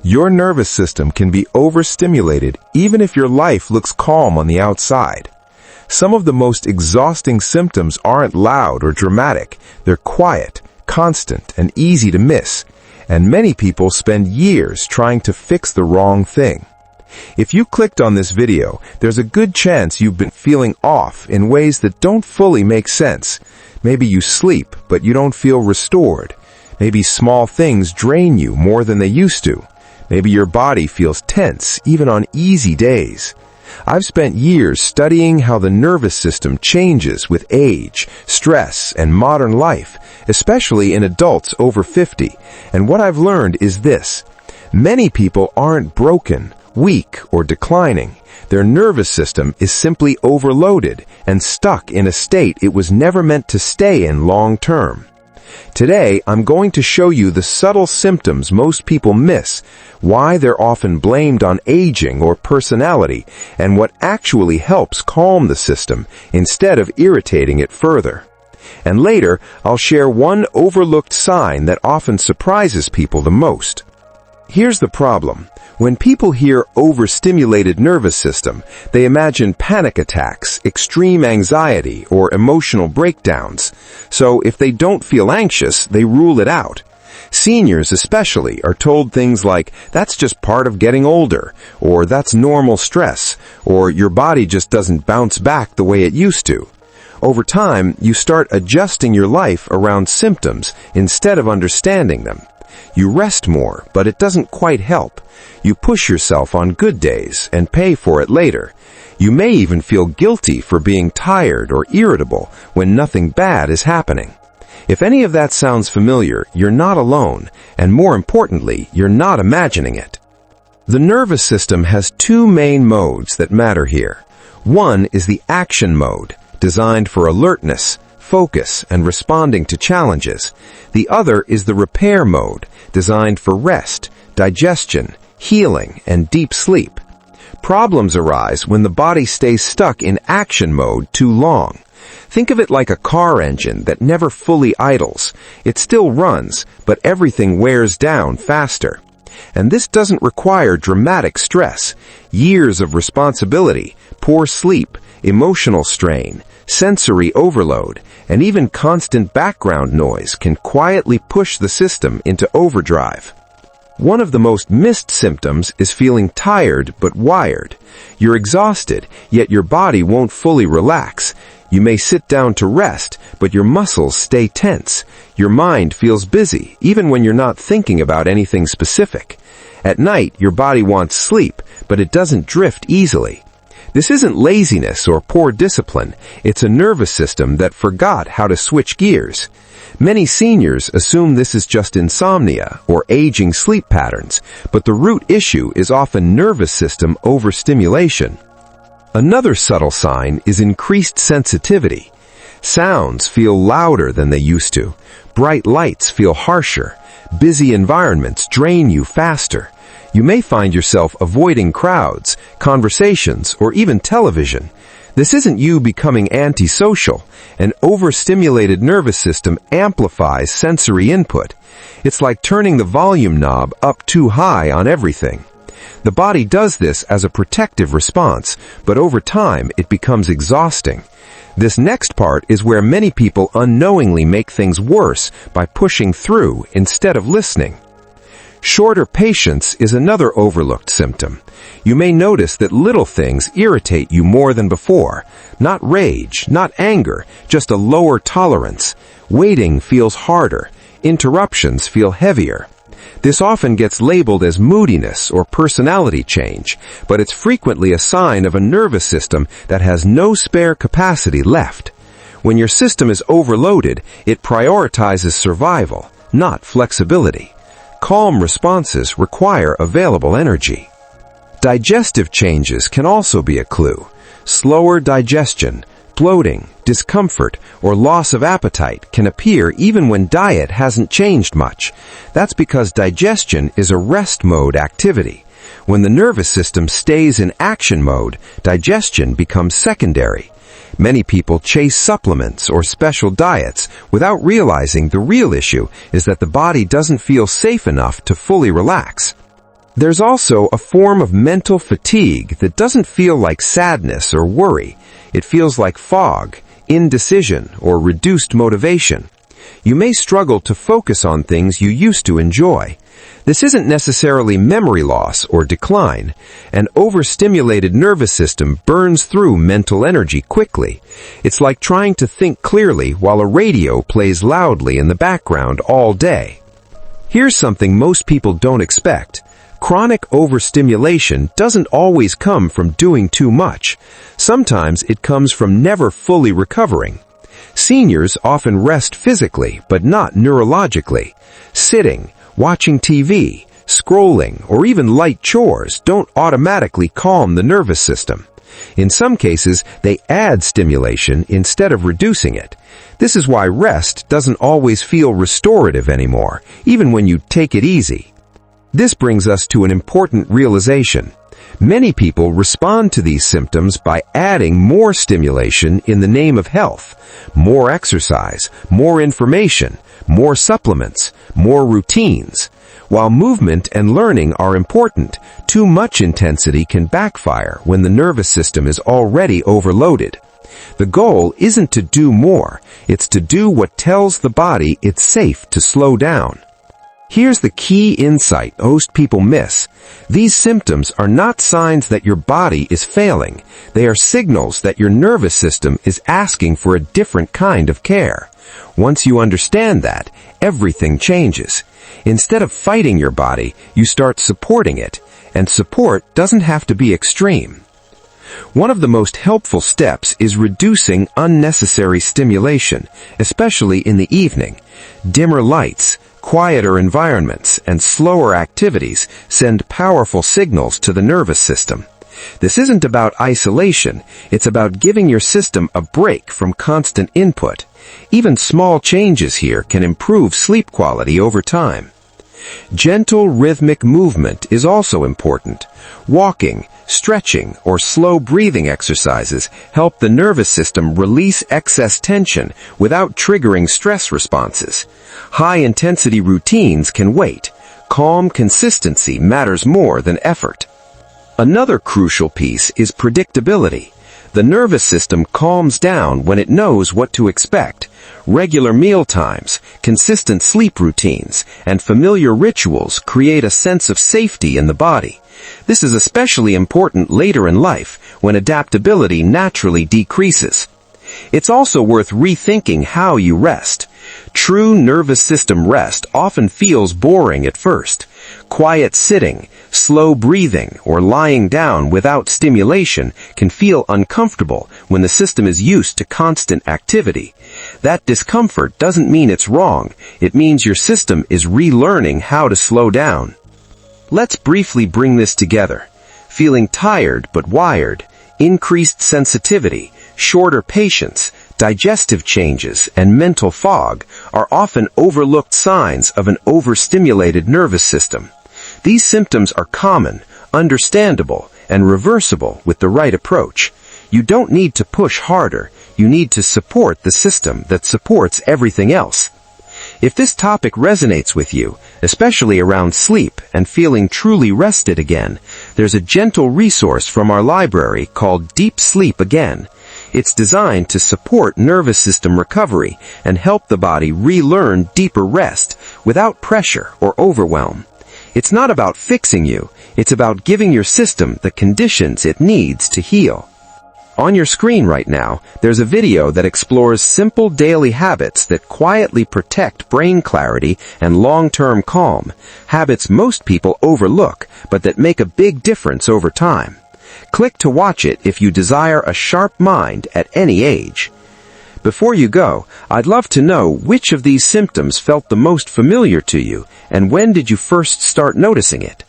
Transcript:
Your nervous system can be overstimulated even if your life looks calm on the outside. Some of the most exhausting symptoms aren't loud or dramatic. They're quiet, constant, and easy to miss. And many people spend years trying to fix the wrong thing. If you clicked on this video, there's a good chance you've been feeling off in ways that don't fully make sense. Maybe you sleep, but you don't feel restored. Maybe small things drain you more than they used to. Maybe your body feels tense, even on easy days. I've spent years studying how the nervous system changes with age, stress, and modern life, especially in adults over 50. And what I've learned is this: many people aren't broken, weak, or declining. Their nervous system is simply overloaded and stuck in a state it was never meant to stay in long term. Today, I'm going to show you the subtle symptoms most people miss, why they're often blamed on aging or personality, and what actually helps calm the system instead of irritating it further. And later, I'll share one overlooked sign that often surprises people the most. Here's the problem. When people hear overstimulated nervous system, they imagine panic attacks, extreme anxiety, or emotional breakdowns. So if they don't feel anxious, they rule it out. Seniors especially are told things like, "That's just part of getting older," or "That's normal stress," or "Your body just doesn't bounce back the way it used to." Over time, you start adjusting your life around symptoms instead of understanding them. You rest more, but it doesn't quite help. You push yourself on good days and pay for it later. You may even feel guilty for being tired or irritable when nothing bad is happening. If any of that sounds familiar, you're not alone, and more importantly, you're not imagining it. The nervous system has two main modes that matter here. One is the action mode, designed for alertness, focus, and responding to challenges. The other is the repair mode, designed for rest, digestion, healing, and deep sleep. Problems arise when the body stays stuck in action mode too long. Think of it like a car engine that never fully idles. It still runs, but everything wears down faster. And this doesn't require dramatic stress. Years of responsibility, poor sleep, emotional strain, sensory overload, and even constant background noise can quietly push the system into overdrive. One of the most missed symptoms is feeling tired but wired. You're exhausted, yet your body won't fully relax. You may sit down to rest, but your muscles stay tense. Your mind feels busy, even when you're not thinking about anything specific. At night, your body wants sleep, but it doesn't drift easily. This isn't laziness or poor discipline. It's a nervous system that forgot how to switch gears. Many seniors assume this is just insomnia or aging sleep patterns, but the root issue is often nervous system overstimulation. Another subtle sign is increased sensitivity. Sounds feel louder than they used to. Bright lights feel harsher. Busy environments drain you faster. You may find yourself avoiding crowds, conversations, or even television. This isn't you becoming antisocial. An overstimulated nervous system amplifies sensory input. It's like turning the volume knob up too high on everything. The body does this as a protective response, but over time it becomes exhausting. This next part is where many people unknowingly make things worse by pushing through instead of listening. Shorter patience is another overlooked symptom. You may notice that little things irritate you more than before. Not rage, not anger, just a lower tolerance. Waiting feels harder. Interruptions feel heavier. This often gets labeled as moodiness or personality change, but it's frequently a sign of a nervous system that has no spare capacity left. When your system is overloaded, it prioritizes survival, not flexibility. Calm responses require available energy. Digestive changes can also be a clue. Slower digestion, bloating, discomfort, or loss of appetite can appear even when diet hasn't changed much. That's because digestion is a rest mode activity. When the nervous system stays in action mode, digestion becomes secondary. Many people chase supplements or special diets without realizing the real issue is that the body doesn't feel safe enough to fully relax. There's also a form of mental fatigue that doesn't feel like sadness or worry. It feels like fog, indecision, or reduced motivation. You may struggle to focus on things you used to enjoy. This isn't necessarily memory loss or decline. An overstimulated nervous system burns through mental energy quickly. It's like trying to think clearly while a radio plays loudly in the background all day. Here's something most people don't expect. Chronic overstimulation doesn't always come from doing too much. Sometimes it comes from never fully recovering. Seniors often rest physically, but not neurologically. Sitting, watching TV, scrolling, or even light chores don't automatically calm the nervous system. In some cases, they add stimulation instead of reducing it. This is why rest doesn't always feel restorative anymore, even when you take it easy. This brings us to an important realization. Many people respond to these symptoms by adding more stimulation in the name of health. More exercise, more information, more supplements, more routines. While movement and learning are important, too much intensity can backfire when the nervous system is already overloaded. The goal isn't to do more, it's to do what tells the body it's safe to slow down. Here's the key insight most people miss. These symptoms are not signs that your body is failing. They are signals that your nervous system is asking for a different kind of care. Once you understand that, everything changes. Instead of fighting your body, you start supporting it, and support doesn't have to be extreme. One of the most helpful steps is reducing unnecessary stimulation, especially in the evening. Dimmer lights, quieter environments, and slower activities send powerful signals to the nervous system. This isn't about isolation, it's about giving your system a break from constant input. Even small changes here can improve sleep quality over time. Gentle rhythmic movement is also important. Walking, stretching, or slow breathing exercises help the nervous system release excess tension without triggering stress responses. High-intensity routines can wait. Calm consistency matters more than effort. Another crucial piece is predictability. The nervous system calms down when it knows what to expect. Regular meal times, consistent sleep routines, and familiar rituals create a sense of safety in the body. This is especially important later in life, when adaptability naturally decreases. It's also worth rethinking how you rest. True nervous system rest often feels boring at first. Quiet sitting, slow breathing, or lying down without stimulation can feel uncomfortable when the system is used to constant activity. That discomfort doesn't mean it's wrong. It means your system is relearning how to slow down. Let's briefly bring this together. Feeling tired but wired, increased sensitivity, shorter patience, digestive changes, and mental fog are often overlooked signs of an overstimulated nervous system. These symptoms are common, understandable, and reversible with the right approach. You don't need to push harder. You need to support the system that supports everything else. If this topic resonates with you, especially around sleep and feeling truly rested again, there's a gentle resource from our library called Deep Sleep Again. It's designed to support nervous system recovery and help the body relearn deeper rest without pressure or overwhelm. It's not about fixing you, it's about giving your system the conditions it needs to heal. On your screen right now, there's a video that explores simple daily habits that quietly protect brain clarity and long-term calm, habits most people overlook, but that make a big difference over time. Click to watch it if you desire a sharp mind at any age. Before you go, I'd love to know which of these symptoms felt the most familiar to you, and when did you first start noticing it?